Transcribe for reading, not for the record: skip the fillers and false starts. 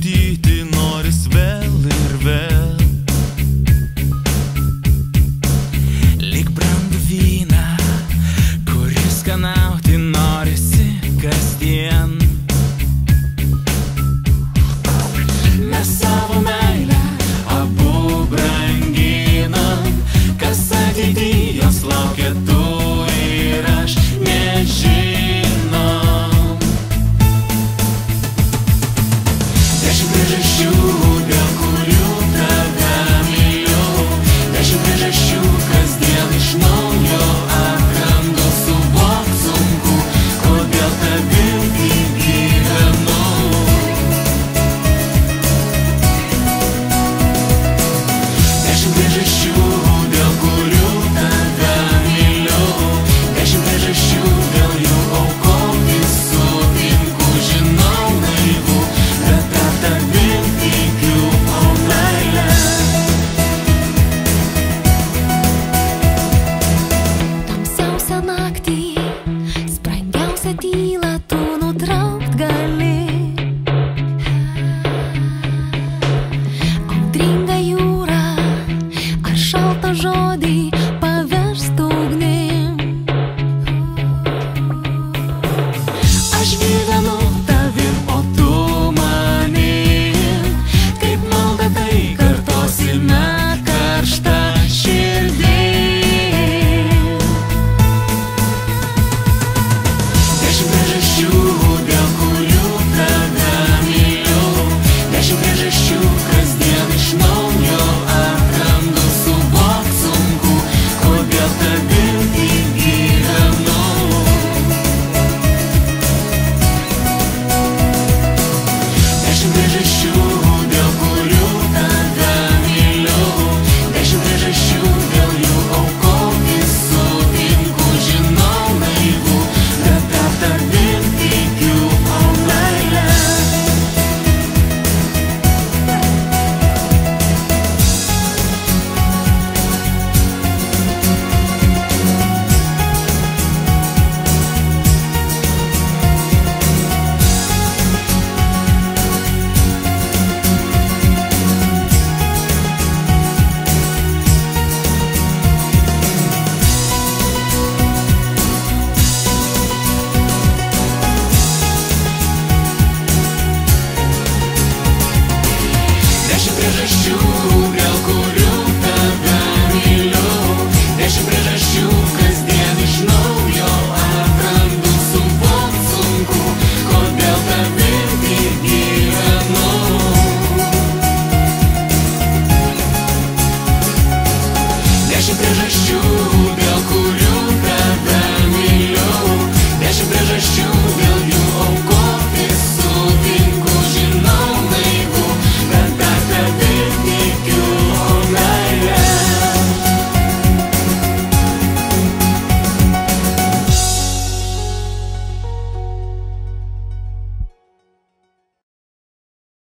krapštyti noris vėl ir vėl. Lyg brandų vyną, kuris skanauti norisi kasdien. Mes savo meilę abu branginam, kas ateityje jos laukia, tu ir aš nežinom. 10 priežasčių, dėl kurių tave myliu, 10 priežasčių, kasdien iš naujo atrandu, suvokt sunku, kodėl tavim tik gyvenu. 10 priežasčių, dėl kurių tave myliu, 10 priežasčių, dėl jų aukoti sutinku, žinau naivu, bet per tavim tikiu, o meilė. Tamsiausią naktį, sprangiausią tylą tu nutraukt gali. Audringa jūra ar šaltą žodį paverst ugnim. Aš gyvenu tavim, o tu manim, kaip malda tai kartosime karštą širdim. 10 priežasčių, dėl kurių tave myliu, 10 priežasčių, kasdien iš naujo atrandu, suvokt sunku, kodėl tavim tik gyvenu. 10 priežasčių, dėl kurių tave myliu, 10 priežasčių, dėl jų aukoti sutinku, žinau naivu, bet per tavim tikiu, o meilė. 10 priežasčių, dėl kurių tave myliu, 10 priežasčių, kasdien iš naujo atrandu, suvokt sunku, kodėl tavim tik gyvenu. 10 priežasčių,